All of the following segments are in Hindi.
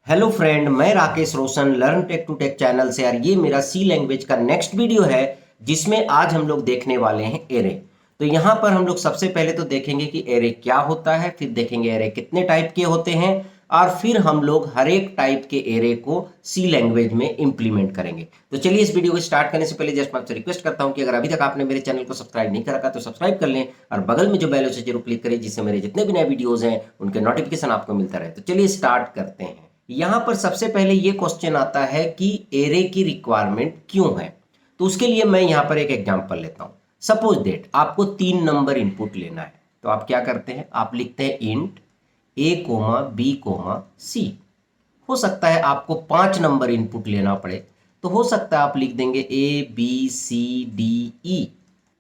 हेलो फ्रेंड, मैं Rakesh Roshan learn tech to tech channel से। यार ये मेरा सी लैंग्वेज का नेक्स्ट वीडियो है जिसमें आज हम लोग देखने वाले हैं एरे। तो यहाँ पर हम लोग सबसे पहले तो देखेंगे कि एरे क्या होता है, फिर देखेंगे एरे कितने टाइप के होते हैं, और फिर हम लोग हर एक टाइप के एरे को सी लैंग्वेज में इंप्लीमेंट करेंगे। तो चलिए इस वीडियो को स्टार्ट करने से पहले जस्ट मैं आपसे रिक्वेस्ट करता हूँ कि अगर अभी तक आपने मेरे चैनल को सब्सक्राइब नहीं कर रखा तो सब्सक्राइब कर लें और बगल में जो बेल है उसे जरूर क्लिक करें, जिससे मेरे जितने भी नए वीडियोज हैं उनके नोटिफिकेशन आपको मिलता रहे। तो चलिए स्टार्ट करते हैं। यहां पर सबसे पहले ये क्वेश्चन आता है कि एरे की रिक्वायरमेंट क्यों है। तो उसके लिए मैं यहां पर एक एग्जांपल लेता हूं। सपोज दैट आपको 3 नंबर इनपुट लेना है, तो आप क्या करते हैं, आप लिखते हैं इंट ए कोमा बी कोमा सी। हो सकता है आपको 5 नंबर इनपुट लेना पड़े, तो हो सकता है आप लिख देंगे A B C D E.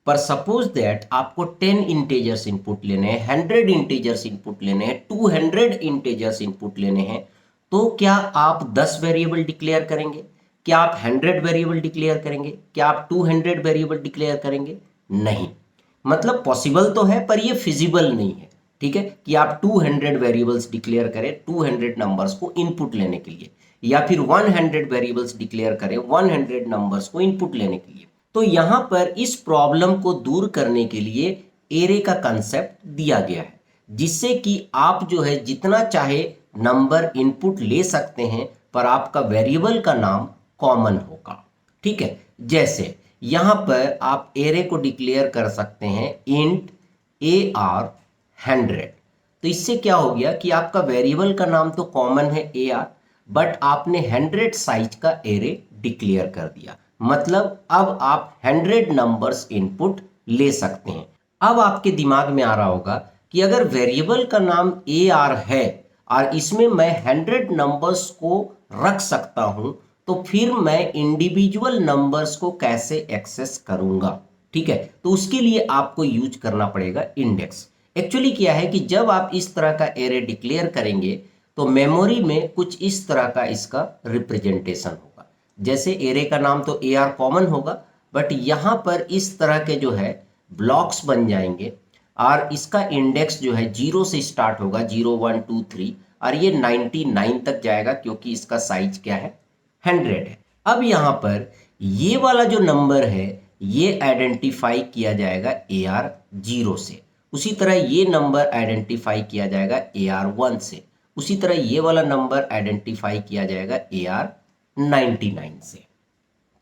पर सपोज दैट आपको 10 इंटीजर्स इनपुट लेने हैं, 100 इंटीजर्स इनपुट लेने हैं, 200 इंटीजर्स इनपुट लेने हैं, तो क्या आप 10 वेरिएबल डिक्लेयर करेंगे? क्या आप 100 वेरिएबल डिक्लेयर करेंगे? क्या आप 200 वेरिएबल डिक्लेयर करेंगे? नहीं। मतलब पॉसिबल तो है पर ये फिजिबल नहीं है। ठीक है, कि आप 200 वेरिएबल्स डिक्लेयर करें 200 नंबर्स को इनपुट लेने के लिए, या फिर 100 वेरिएबल्स डिक्लेयर करें 100 नंबर्स को इनपुट लेने के लिए। तो यहां पर इस प्रॉब्लम को दूर करने के लिए एरे का कंसेप्ट दिया गया है, जिससे कि आप जो है जितना चाहे नंबर इनपुट ले सकते हैं, पर आपका वेरिएबल का नाम कॉमन होगा। ठीक है, जैसे यहां पर आप एरे को डिक्लेयर कर सकते हैं इंट ए आर 100। तो इससे क्या हो गया कि आपका वेरिएबल का नाम तो कॉमन है ए आर, बट आपने 100 साइज का एरे डिक्लेयर कर दिया। मतलब अब आप 100 नंबर्स इनपुट ले सकते हैं। अब आपके दिमाग में आ रहा होगा कि अगर वेरिएबल का नाम ए आर है और इसमें मैं 100 नंबर्स को रख सकता हूं, तो फिर मैं इंडिविजुअल नंबर्स को कैसे एक्सेस करूंगा? ठीक है, तो उसके लिए आपको यूज करना पड़ेगा इंडेक्स। एक्चुअली क्या है कि जब आप इस तरह का एरे डिक्लेयर करेंगे तो मेमोरी में कुछ इस तरह का इसका रिप्रेजेंटेशन होगा। जैसे एरे का नाम तो ए आर कॉमन होगा, बट यहाँ पर इस तरह के जो है ब्लॉक्स बन जाएंगे, और इसका इंडेक्स जो है 0 से स्टार्ट होगा, 0 1 2 3, और ये 99 तक जाएगा क्योंकि इसका साइज क्या है, 100 है। अब यहाँ पर ये वाला जो नंबर है ये आइडेंटिफाई किया जाएगा ए आर 0 से, उसी तरह ये नंबर आइडेंटिफाई किया जाएगा ए आर 1 से, उसी तरह ये वाला नंबर आइडेंटिफाई किया जाएगा ए आर 99 से।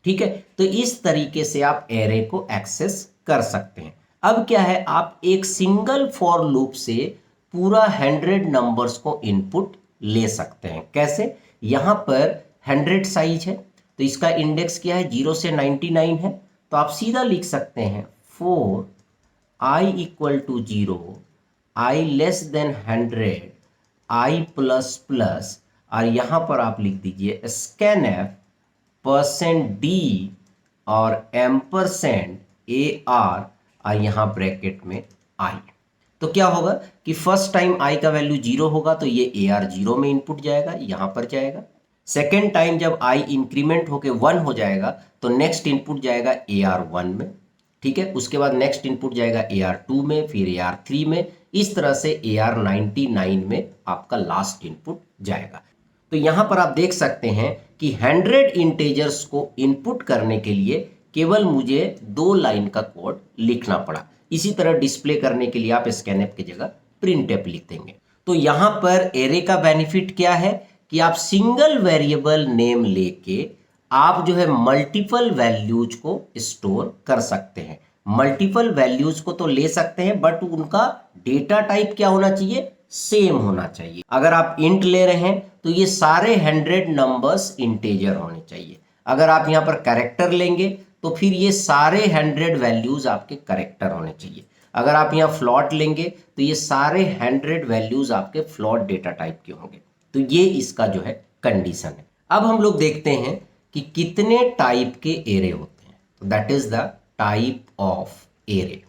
ठीक है, तो इस तरीके से आप एरे को एक्सेस कर सकते हैं। अब क्या है, आप एक सिंगल फॉर लूप से पूरा 100 नंबर्स को इनपुट ले सकते हैं। कैसे? यहां पर 100 साइज है, तो इसका इंडेक्स क्या है, 0 से 99 है। तो आप सीधा लिख सकते हैं for i equal to 0, i less than 100, i plus plus, और यहां पर आप लिख दीजिए स्कैन एफ %d और एम्परसेंड ए आर, और यहां ब्रैकेट में आई। तो क्या होगा कि फर्स्ट टाइम आई का वैल्यू 0 होगा तो ये ए आर 0 में इनपुट जाएगा, यहां पर जाएगा। सेकेंड टाइम जब आई इंक्रीमेंट होके 1 हो जाएगा तो नेक्स्ट इनपुट जाएगा ए आर 1 में। ठीक है, उसके बाद नेक्स्ट इनपुट जाएगा ए आर 2 में, फिर ए आर 3 में, इस तरह से ए आर 99 में आपका लास्ट इनपुट जाएगा। तो यहां पर आप देख सकते हैं कि 100 इंटीजर्स को इनपुट करने के लिए केवल मुझे 2 लाइन का कोड लिखना पड़ा। इसी तरह डिस्प्ले करने के लिए आप स्कैनएफ की जगह प्रिंटएफ लिख देंगे। तो यहां पर एरे का बेनिफिट क्या है कि आप सिंगल वेरिएबल नेम लेके आप जो है मल्टीपल वैल्यूज को स्टोर कर सकते हैं। मल्टीपल वैल्यूज को तो ले सकते हैं, बट उनका डेटा टाइप क्या होना चाहिए, सेम होना चाहिए। अगर आप इंट ले रहे हैं तो ये सारे 100 नंबर्स इंटीजर होने चाहिए। अगर आप यहाँ पर कैरेक्टर लेंगे तो फिर ये सारे 100 वैल्यूज आपके कैरेक्टर होने चाहिए। अगर आप यहाँ फ्लॉट लेंगे तो ये सारे 100 वैल्यूज आपके फ्लॉट डेटा टाइप के होंगे। तो ये इसका जो है कंडीशन है। अब हम लोग देखते हैं कि कितने टाइप के एरे होते हैं। तो that is the type of array.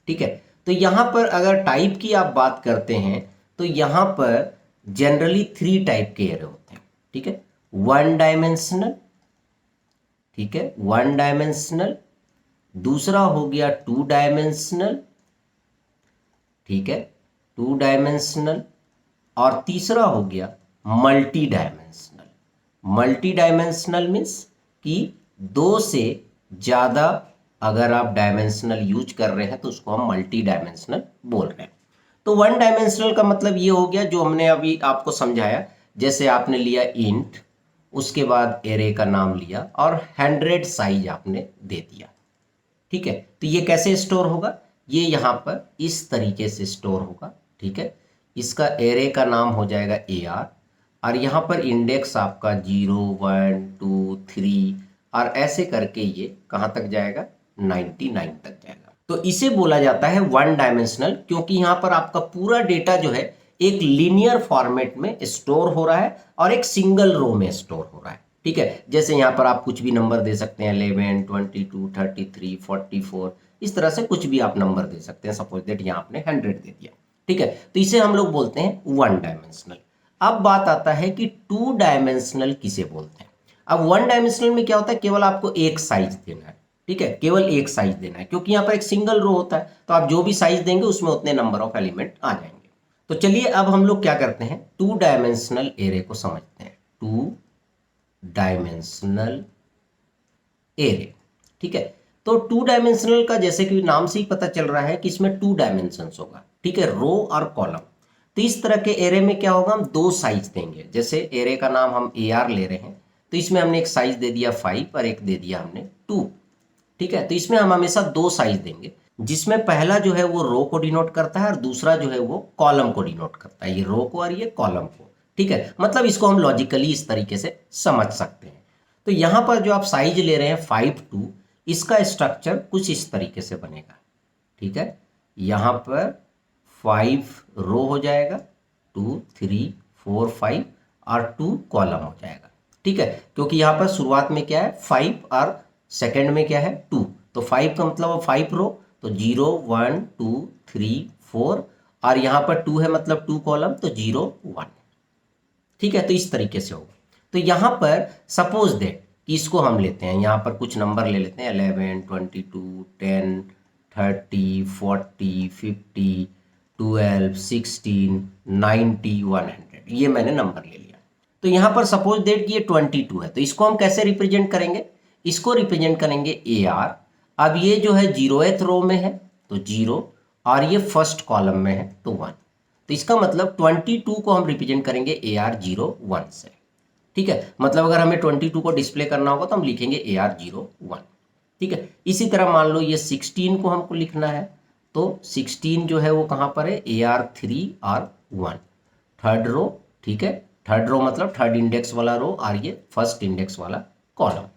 ठीक है, तो यहां पर अगर टाइप की आप बात करते हैं तो यहां पर जनरली 3 टाइप के एरे होते हैं। ठीक है, 1 डायमेंशनल, ठीक है, 1 डायमेंशनल, दूसरा हो गया 2 डायमेंशनल, ठीक है, 2 डायमेंशनल, और तीसरा हो गया multi dimensional. Multi dimensional means कि दो से ज़्यादा अगर आप डायमेंशनल यूज कर रहे हैं तो उसको हम मल्टी डायमेंशनल बोल रहे हैं। तो वन डायमेंशनल का मतलब ये हो गया जो हमने अभी आपको समझाया, जैसे आपने लिया इंट, उसके बाद एरे का नाम लिया और 100 साइज आपने दे दिया। ठीक है, तो ये कैसे स्टोर होगा, ये यहाँ पर इस तरीके से स्टोर होगा। ठीक है, इसका एरे का नाम हो जाएगा AR और यहाँ पर इंडेक्स आपका 0 1 2 3 और ऐसे करके ये कहाँ तक जाएगा, 99 तक जाएगा। तो इसे बोला जाता है वन डायमेंशनल, क्योंकि यहाँ पर आपका पूरा डेटा जो है एक लीनियर फॉर्मेट में स्टोर हो रहा है और एक सिंगल रो में स्टोर हो रहा है। ठीक है, जैसे यहाँ पर आप कुछ भी नंबर दे सकते हैं, 11 22 33 44, इस तरह से कुछ भी आप नंबर दे सकते हैं। सपोज दैट यहाँ आपने 100 दे दिया। ठीक है, तो इसे हम लोग बोलते हैं वन डायमेंशनल। अब बात आता है कि टू डायमेंशनल किसे बोलते हैं। अब वन डायमेंशनल में क्या होता है, केवल आपको एक साइज देना है। ठीक है, केवल एक साइज देना है, क्योंकि यहाँ पर एक सिंगल रो होता है, तो आप जो भी साइज देंगे उसमें उतने नंबर ऑफ एलिमेंट आ जाएंगे। तो चलिए अब हम लोग क्या करते हैं, टू डायमेंशनल एरे को समझते हैं। Two dimensional array. ठीक है, तो टू डायमेंशनल का जैसे कि नाम से ही पता चल रहा है कि इसमें टू डायमेंशंस होगा। ठीक है, रो और कॉलम। तो इस तरह के एरे में क्या होगा, हम दो साइज देंगे। जैसे एरे का नाम हम AR ले रहे हैं, तो इसमें हमने एक साइज दे दिया 5 और एक दे दिया हमने 2। ठीक है, तो इसमें हम हमेशा दो साइज देंगे, जिसमें पहला जो है वो रो को डिनोट करता है और दूसरा जो है वो कॉलम को डिनोट करता है, ये रो को और ये कॉलम को। ठीक है, मतलब इसको हम लॉजिकली इस तरीके से समझ सकते हैं। तो यहाँ पर जो आप साइज ले रहे हैं 5 2, इसका स्ट्रक्चर कुछ इस तरीके से बनेगा। ठीक है, यहाँ पर 5 रो हो जाएगा, 2 3 4 5 और 2 कॉलम हो जाएगा। ठीक है, क्योंकि यहाँ पर शुरुआत में क्या है 5 और सेकंड में क्या है 2, तो 5 का मतलब 5 रो, तो 0 1 2 3 4 और यहाँ पर 2 है मतलब 2 कॉलम, तो 0 1। ठीक है, तो इस तरीके से होगा। तो यहाँ पर सपोज दैट कि इसको हम लेते हैं, यहाँ पर कुछ नंबर ले लेते हैं, 11 22 10 30 40 50 12 16 90 100, ये मैंने नंबर ले लिया। तो यहाँ पर सपोज दैट कि ये 22 है, तो इसको हम कैसे रिप्रेजेंट करेंगे, इसको रिप्रेजेंट करेंगे AR। अब ये जो है 0th रो में है तो 0 और ये फर्स्ट कॉलम में है तो 1, तो इसका मतलब 22 को हम रिप्रेजेंट करेंगे AR 0 1 से। ठीक है, मतलब अगर हमें 22 को डिस्प्ले करना होगा तो हम लिखेंगे AR 0 1। ठीक है, इसी तरह मान लो ये 16 को हमको लिखना है, तो 16 जो है वो कहाँ पर है, AR 3 और 1, थर्ड रो। ठीक है, थर्ड रो मतलब थर्ड इंडेक्स वाला रो और ये फर्स्ट इंडेक्स वाला कॉलम।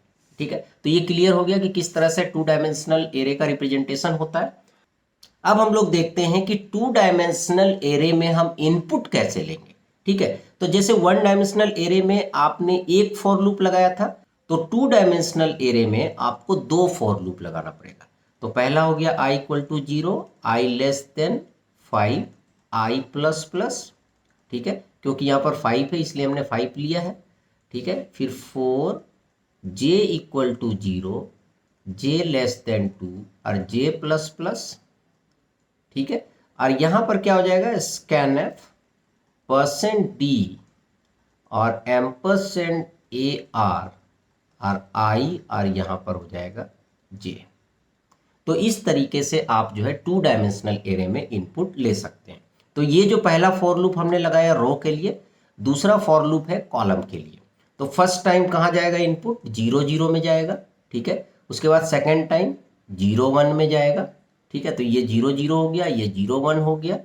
ठीक है, तो ये क्लियर हो गया कि किस तरह से टू डायमेंशनल एरे का रिप्रेजेंटेशन होता है। अब हम लोग देखते हैं कि टू डायमेंशनल एरे में हम इनपुट कैसे लेंगे। ठीक है, तो जैसे वन डायमेंशनल एरे में आपने एक फॉर लूप लगाया था, तो टू डायमेंशनल एरे में आपको दो फॉर लूप लगाना पड़ेगा। तो पहला हो गया i = 0, i <5, i ++। ठीक है, क्योंकि यहाँ पर 5 है इसलिए हमने 5 लिया है। ठीक है, फिर 4, j = 0, j <2 और j++। ठीक है, और यहाँ पर क्या हो जाएगा, scanf %d और %AR और i और यहाँ पर हो जाएगा j। तो इस तरीके से आप जो है टू डायमेंशनल एरे में इनपुट ले सकते हैं। तो ये जो पहला फॉर लूप हमने लगाया रो के लिए, दूसरा फॉर लूप है कॉलम के लिए। तो फर्स्ट टाइम कहाँ जाएगा इनपुट, 0 0 में जाएगा। ठीक है, उसके बाद सेकेंड टाइम 0 1 में जाएगा। ठीक है, तो ये 0 0 हो गया, ये 0 1 हो गया।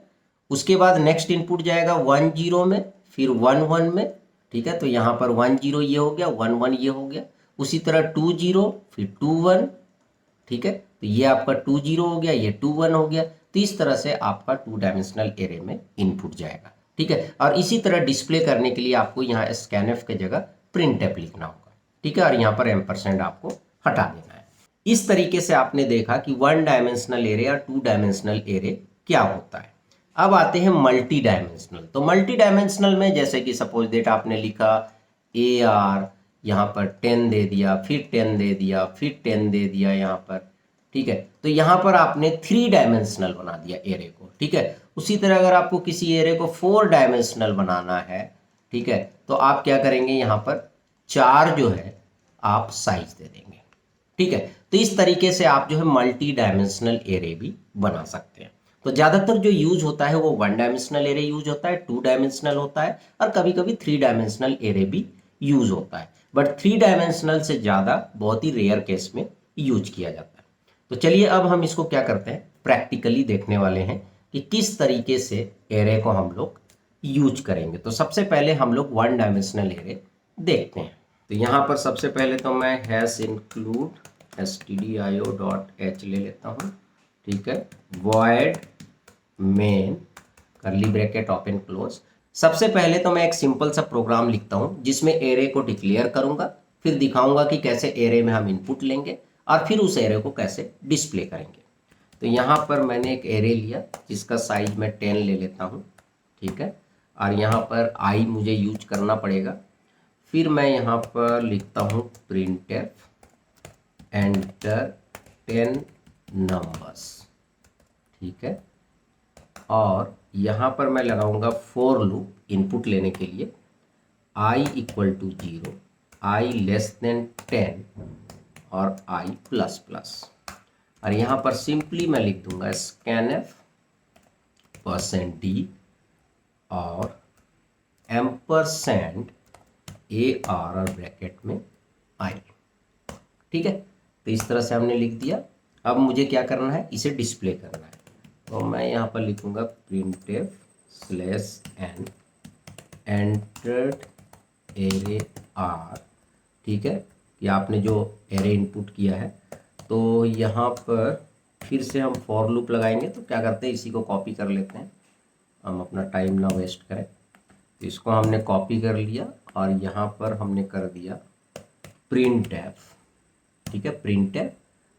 उसके बाद नेक्स्ट इनपुट जाएगा 1 0 में, फिर 1 1 में। ठीक है, तो यहाँ पर 1 0 ये हो गया, 1 1 ये हो गया। उसी तरह 2 0 फिर 2 1। ठीक है, तो ये आपका 2 0 हो गया, ये 2 1 हो गया। तो इस तरह से आपका टू डायमेंशनल एरे में इनपुट जाएगा। ठीक है, और इसी तरह डिस्प्ले करने के लिए आपको यहाँ scanf के जगह printf लिखना होगा। ठीक है, और यहाँ पर एम्परसेंड आपको हटा देना है। इस तरीके से आपने देखा कि वन डायमेंशनल एरे या टू डायमेंशनल एरे क्या होता है। अब आते हैं मल्टी डायमेंशनल। तो मल्टी डायमेंशनल में जैसे कि सपोज दैट आपने लिखा AR, यहाँ पर 10 दे दिया, फिर 10 दे दिया, फिर 10 दे दिया यहाँ पर। ठीक है, तो यहाँ पर आपने 3 डायमेंशनल बना दिया एरे को। ठीक है, उसी तरह अगर आपको किसी एरे को 4 डायमेंशनल बनाना है, ठीक है। तो आप क्या करेंगे, यहाँ पर 4 जो है आप साइज दे देंगे, ठीक है। तो इस तरीके से आप जो है मल्टी डायमेंशनल एरे भी बना सकते हैं। तो ज़्यादातर जो यूज होता है वो 1 डायमेंशनल एरे यूज होता है, 2 डायमेंशनल होता है, और कभी कभी 3 डायमेंशनल एरे भी यूज होता है। बट 3 डायमेंशनल से ज़्यादा बहुत ही रेयर केस में यूज किया जाता है। तो चलिए अब हम इसको क्या करते हैं, प्रैक्टिकली देखने वाले हैं कि किस तरीके से एरे को हम लोग यूज करेंगे। तो सबसे पहले हम लोग 1 डायमेंशनल एरे देखते हैं। तो यहाँ पर सबसे पहले तो मैं हैश इंक्लूड stdio.h ले लेता हूँ, ठीक है। void main करली ब्रैकेट ओपन क्लोज। सबसे पहले तो मैं एक सिंपल सा प्रोग्राम लिखता हूँ जिसमें एरे को डिक्लेयर करूँगा, फिर दिखाऊंगा कि कैसे एरे में हम इनपुट लेंगे और फिर उस एरे को कैसे डिस्प्ले करेंगे। तो यहाँ पर मैंने एक एरे लिया जिसका साइज मैं 10 ले लेता हूँ, ठीक है। और यहाँ पर आई मुझे यूज करना पड़ेगा। फिर मैं यहाँ पर लिखता हूँ printf एंटर 10 नंबर्स, ठीक है। और यहाँ पर मैं लगाऊंगा फॉर लूप इनपुट लेने के लिए, i equal to 0, i less than 10 और i प्लस प्लस। और यहाँ पर सिंपली मैं लिख दूंगा scanf %d और एम्परसेंड AR और ब्रैकेट में i, ठीक है। तो इस तरह से हमने लिख दिया। अब मुझे क्या करना है, इसे डिस्प्ले करना है। तो मैं यहाँ पर लिखूँगा printf/n एंटर्ड एरे r, ठीक है, कि आपने जो एरे इनपुट किया है। तो यहाँ पर फिर से हम फॉर लूप लगाएंगे। तो क्या करते हैं, इसी को कॉपी कर लेते हैं, हम अपना टाइम ना वेस्ट करें। तो इसको हमने कॉपी कर लिया और यहाँ पर हमने कर दिया printf, ठीक है, printf।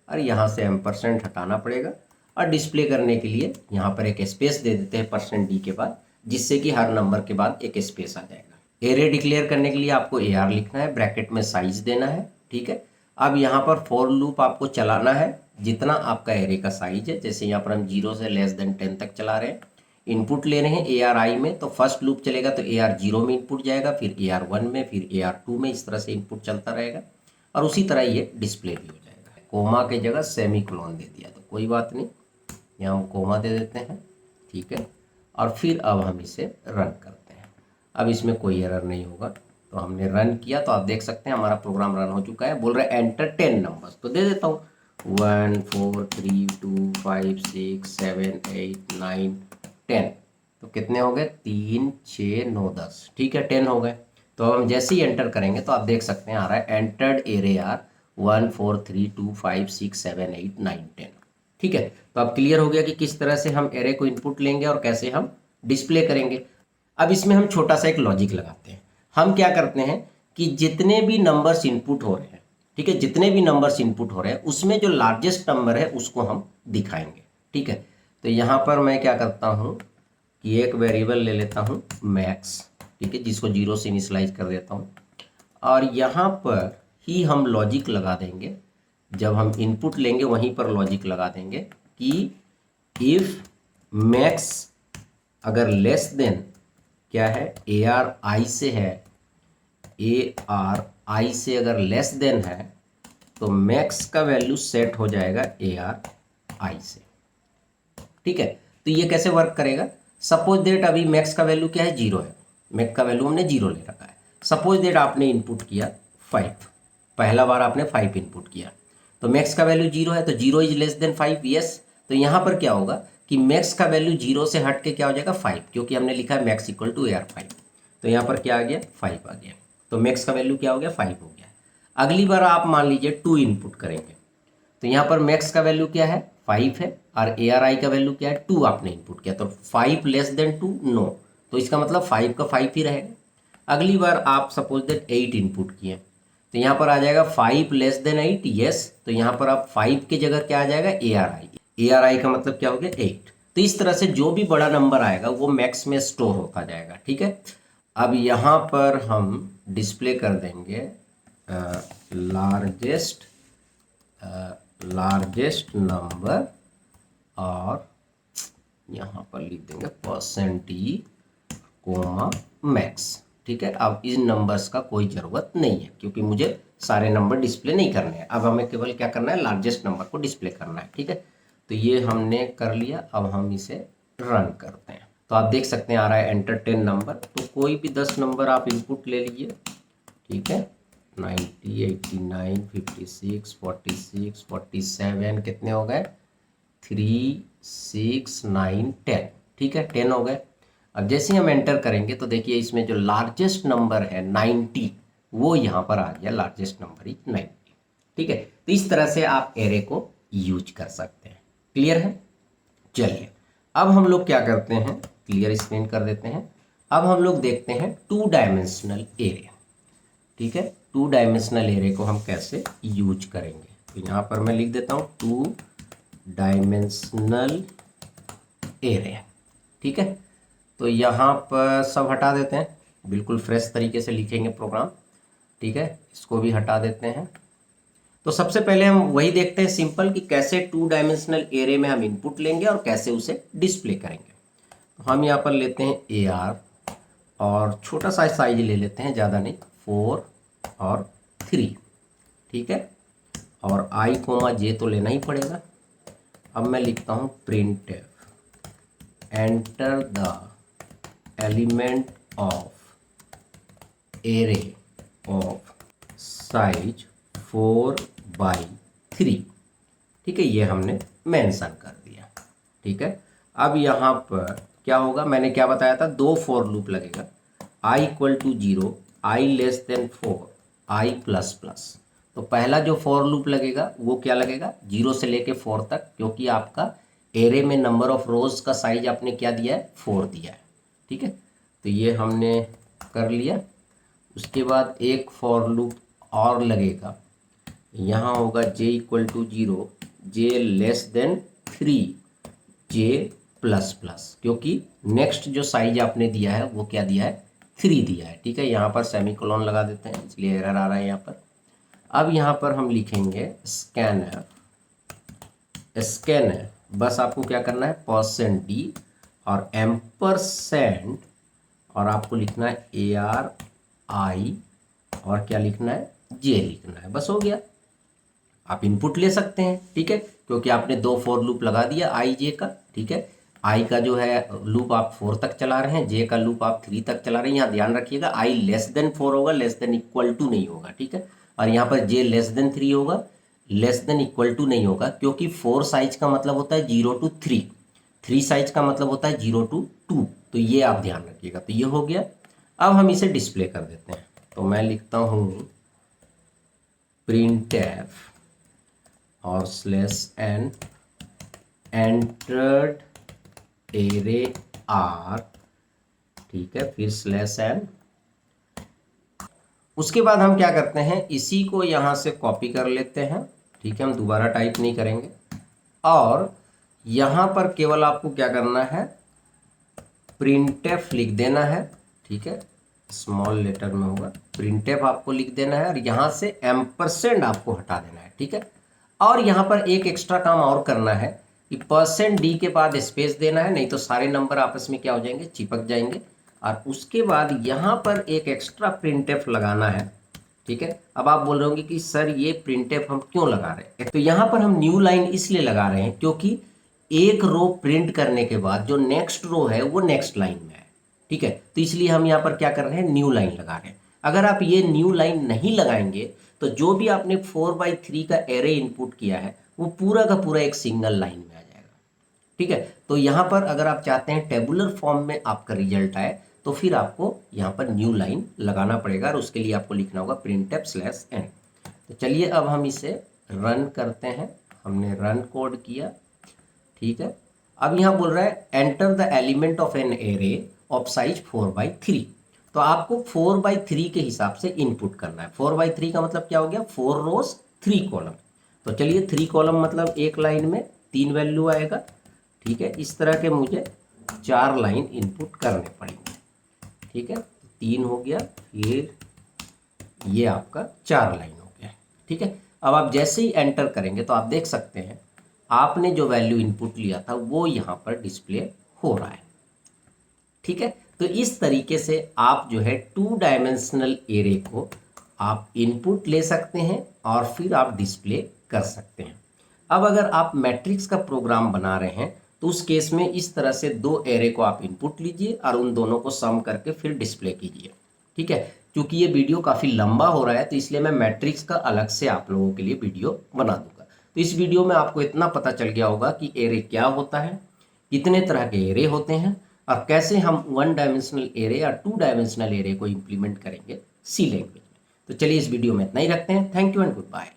और यहाँ से एम्परसेंड हटाना पड़ेगा और डिस्प्ले करने के लिए यहाँ पर एक स्पेस दे देते हैं %d के बाद, जिससे कि हर नंबर के बाद एक स्पेस आ जाएगा। एरे डिक्लेयर करने के लिए आपको AR लिखना है, ब्रैकेट में साइज देना है, ठीक है। अब यहाँ पर फॉर लूप आपको चलाना है जितना आपका एरे का साइज है। जैसे यहाँ पर हम 0 से लेस देन 10 तक चला रहे हैं, इनपुट ले रहे हैं ARI में। तो फर्स्ट लूप चलेगा तो AR 0 में इनपुट जाएगा, फिर AR 1 में, फिर AR 2 में, इस तरह से इनपुट चलता रहेगा और उसी तरह ये डिस्प्ले भी हो जाएगा। कोमा के जगह सेमीकोलन दे दिया तो कोई बात नहीं, यहाँ हम कोमा दे देते हैं, ठीक है। और फिर अब हम इसे रन करते हैं। अब इसमें कोई एरर नहीं होगा। तो हमने रन किया तो आप देख सकते हैं हमारा प्रोग्राम रन हो चुका है। बोल रहे हैं एंटर 10 नंबर्स, तो दे देता हूँ 1 4 3 2 5 6 7 8 9 10। तो कितने हो गए, 3 6 9 10, ठीक है, 10 हो गए। तो अब हम जैसे ही एंटर करेंगे तो आप देख सकते हैं आ रहा है एंटर्ड एरे आर 1 4 3 2 5 6 7 8 9 10, ठीक है। तो अब क्लियर हो गया कि किस तरह से हम एरे को इनपुट लेंगे और कैसे हम डिस्प्ले करेंगे। अब इसमें हम छोटा सा एक लॉजिक लगाते हैं। हम क्या करते हैं कि जितने भी नंबर्स इनपुट हो रहे हैं, ठीक है, जितने भी नंबर्स इनपुट हो रहे हैं उसमें जो लार्जेस्ट नंबर है उसको हम दिखाएंगे, ठीक है। तो यहाँ पर मैं क्या करता हूँ कि एक वेरिएबल ले लेता हूँ मैक्स, ठीक है, जिसको 0 से इनिशियलाइज कर देता हूँ। और यहाँ पर ही हम लॉजिक लगा देंगे, जब हम इनपुट लेंगे वहीं पर लॉजिक लगा देंगे कि इफ मैक्स अगर लेस देन क्या है, ARI से है, ARI से अगर लेस देन है तो मैक्स का वैल्यू सेट हो जाएगा ARI से, ठीक है। तो ये कैसे वर्क करेगा, सपोज दैट अभी मैक्स का वैल्यू क्या है, 0 है, मैक्स का वैल्यू हमने 0 ले रखा है। सपोज दैट आपने इनपुट किया 5, पहला बार आपने 5 इनपुट किया, तो मैक्स का वैल्यू 0 है, तो 0 इज लेस देन 5, यस। तो यहाँ पर क्या होगा कि मैक्स का वैल्यू 0 से हट के क्या हो जाएगा 5, क्योंकि हमने लिखा है मैक्स इक्वल टू AR5। तो यहाँ पर क्या आ गया, 5 आ गया। तो मैक्स का वैल्यू क्या हो गया, 5 हो गया। अगली बार आप मान लीजिए 2 इनपुट करेंगे, तो यहाँ पर मैक्स का वैल्यू क्या है, 5 है, और ARI का वैल्यू क्या है, 2 आपने इनपुट किया। तो 5 लेस देन 2 नो, तो इसका मतलब 5 का 5 ही रहेगा। अगली बार आप सपोज दैट 8 इनपुट किए, तो यहाँ पर आ जाएगा 5 लेस देन 8, यस। तो यहाँ पर आप 5 की जगह क्या आ जाएगा, ARI का मतलब क्या हो गया, 8। तो इस तरह से जो भी बड़ा नंबर आएगा वो मैक्स में स्टोर होता जाएगा, ठीक है। अब यहाँ पर हम डिस्प्ले कर देंगे लार्जेस्ट नंबर और यहाँ पर लिख देंगे %d, मैक्स, ठीक है। अब इन नंबर्स का कोई ज़रूरत नहीं है क्योंकि मुझे सारे नंबर डिस्प्ले नहीं करने हैं। अब हमें केवल क्या करना है, लार्जेस्ट नंबर को डिस्प्ले करना है, ठीक है। तो ये हमने कर लिया। अब हम इसे रन करते हैं तो आप देख सकते हैं आ रहा है एंटर 10 नंबर। तो कोई भी 10 नंबर आप इनपुट ले लीजिए, ठीक है। 90, 89, 56, 46, 47 कितने हो गए, 3, 6, 9, 10, ठीक है, 10 हो गए। अब जैसे हम एंटर करेंगे तो देखिए इसमें जो लार्जेस्ट नंबर है 90, वो यहाँ पर आ गया, लार्जेस्ट नंबर इज 90, ठीक है। तो इस तरह से आप एरे को यूज कर सकते हैं। क्लियर है? चलिए अब हम लोग क्या करते हैं, क्लियर स्क्रीन कर देते हैं। अब हम लोग देखते हैं 2 डायमेंशनल एरे, ठीक है। 2 डायमेंशनल एरे को हम कैसे यूज करेंगे, तो यहाँ पर मैं लिख देता हूँ 2 डायमेंशनल एरे, ठीक है। तो यहाँ पर सब हटा देते हैं, बिल्कुल फ्रेश तरीके से लिखेंगे प्रोग्राम, ठीक है। इसको भी हटा देते हैं। तो सबसे पहले हम वही देखते हैं सिंपल कि कैसे 2 डायमेंशनल एरे में हम इनपुट लेंगे और कैसे उसे डिस्प्ले करेंगे। तो हम यहाँ पर लेते हैं AR और छोटा सा साइज ले लेते हैं, ज़्यादा नहीं, 4 और 3, ठीक है। और I, J तो लेना ही पड़ेगा। अब मैं लिखता हूँ printf enter the element of array of size 4/3, ठीक है। ये हमने मेंशन कर दिया, ठीक है। अब यहाँ पर क्या होगा, मैंने क्या बताया था, 2 फॉर लूप लगेगा, I = 0, I <4, I++। तो पहला जो फॉर लूप लगेगा वो क्या लगेगा, 0 से लेके 4 तक, क्योंकि आपका एरे में नंबर ऑफ रोज का साइज आपने क्या दिया है, 4 दिया है, ठीक है। तो ये हमने कर लिया। उसके बाद एक फॉर लूप और लगेगा, यहाँ होगा J = 0, J <3, J++, क्योंकि नेक्स्ट जो साइज आपने दिया है वो क्या दिया है, 3 दिया है, ठीक है। यहाँ पर सेमीकोलन लगा देते हैं, इसलिए एरर आ रहा है यहाँ पर। अब यहाँ पर हम लिखेंगे स्कैनर, बस आपको क्या करना है, %d और एम्परसेंड, और आपको लिखना है ARI और क्या लिखना है, J लिखना है, बस हो गया। आप इनपुट ले सकते हैं, ठीक है, क्योंकि आपने 2 फॉर लूप लगा दिया I J का, ठीक है। I का जो है लूप आप 4 तक चला रहे हैं, J का लूप आप 3 तक चला रहे हैं। यहाँ ध्यान रखिएगा I <4 होगा, <= नहीं होगा, ठीक है। और यहाँ पर J <3 होगा, <= नहीं होगा, क्योंकि 4 साइज का मतलब होता है 0 to 3, 3 साइज का मतलब होता है 0 to 2, तो ये आप ध्यान रखिएगा। तो ये हो गया। अब हम इसे डिस्प्ले कर देते हैं, तो मैं लिखता हूँ printf और /n एंटर्ड एरे R, ठीक है, फिर /n। उसके बाद हम क्या करते हैं, इसी को यहाँ से कॉपी कर लेते हैं, ठीक है। हम दोबारा टाइप नहीं करेंगे और यहाँ पर केवल आपको क्या करना है, printf लिख देना है, ठीक है। स्मॉल लेटर में होगा, printf आपको लिख देना है और यहाँ से एम्परसेंड आपको हटा देना है, ठीक है। और यहाँ पर एक एक्स्ट्रा काम और करना है कि %d के बाद स्पेस देना है, नहीं तो सारे नंबर आपस में क्या हो जाएंगे, चिपक जाएंगे। और उसके बाद यहाँ पर एक एक्स्ट्रा printf लगाना है, ठीक है। अब आप बोल रहे होंगे कि सर ये printf हम क्यों लगा रहे हैं, तो यहाँ पर हम न्यू लाइन इसलिए लगा रहे हैं क्योंकि एक रो प्रिंट करने के बाद जो नेक्स्ट रो है वो नेक्स्ट लाइन में है, ठीक है। तो इसलिए हम यहाँ पर क्या कर रहे हैं, न्यू लाइन लगा रहे हैं। अगर आप ये न्यू लाइन नहीं लगाएंगे तो जो भी आपने 4/3 का एरे इनपुट किया है वो पूरा का पूरा एक सिंगल लाइन में आ जाएगा, ठीक है। तो यहाँ पर अगर आप चाहते हैं टेबुलर फॉर्म में आपका रिजल्ट आए तो फिर आपको यहाँ पर न्यू लाइन लगाना पड़ेगा और उसके लिए आपको लिखना होगा printf/n। तो चलिए अब हम इसे रन करते हैं। हमने रन कोड किया, ठीक है। अब यहाँ बोल रहा है enter the element of an array of size 4/3। तो आपको 4/3 के हिसाब से इनपुट करना है। 4/3 का मतलब क्या हो गया, 4 रोज 3 कॉलम। तो चलिए 3 कॉलम मतलब एक लाइन में 3 वैल्यू आएगा, ठीक है। इस तरह के मुझे 4 लाइन इनपुट करने पड़ेंगे, ठीक है। 3 हो गया, फिर ये आपका 4 लाइन हो गया, ठीक है। अब आप जैसे ही एंटर करेंगे तो आप देख सकते हैं आपने जो वैल्यू इनपुट लिया था वो यहाँ पर डिस्प्ले हो रहा है, ठीक है। तो इस तरीके से आप जो है 2 डायमेंशनल एरे को आप इनपुट ले सकते हैं और फिर आप डिस्प्ले कर सकते हैं। अब अगर आप मैट्रिक्स का प्रोग्राम बना रहे हैं तो उस केस में इस तरह से 2 एरे को आप इनपुट लीजिए और उन दोनों को सम करके फिर डिस्प्ले कीजिए। ठीक है, क्योंकि ये वीडियो काफ़ी लंबा हो रहा है तो इसलिए मैं मैट्रिक्स का अलग से आप लोगों के लिए वीडियो बना दूंगा। तो इस वीडियो में आपको इतना पता चल गया होगा कि एरे क्या होता है, कितने तरह के एरे होते हैं और कैसे हम 1 डायमेंशनल एरे या 2 डायमेंशनल एरे को इम्प्लीमेंट करेंगे सी लैंग्वेज में। तो चलिए इस वीडियो में इतना ही रखते हैं। Thank you and good bye.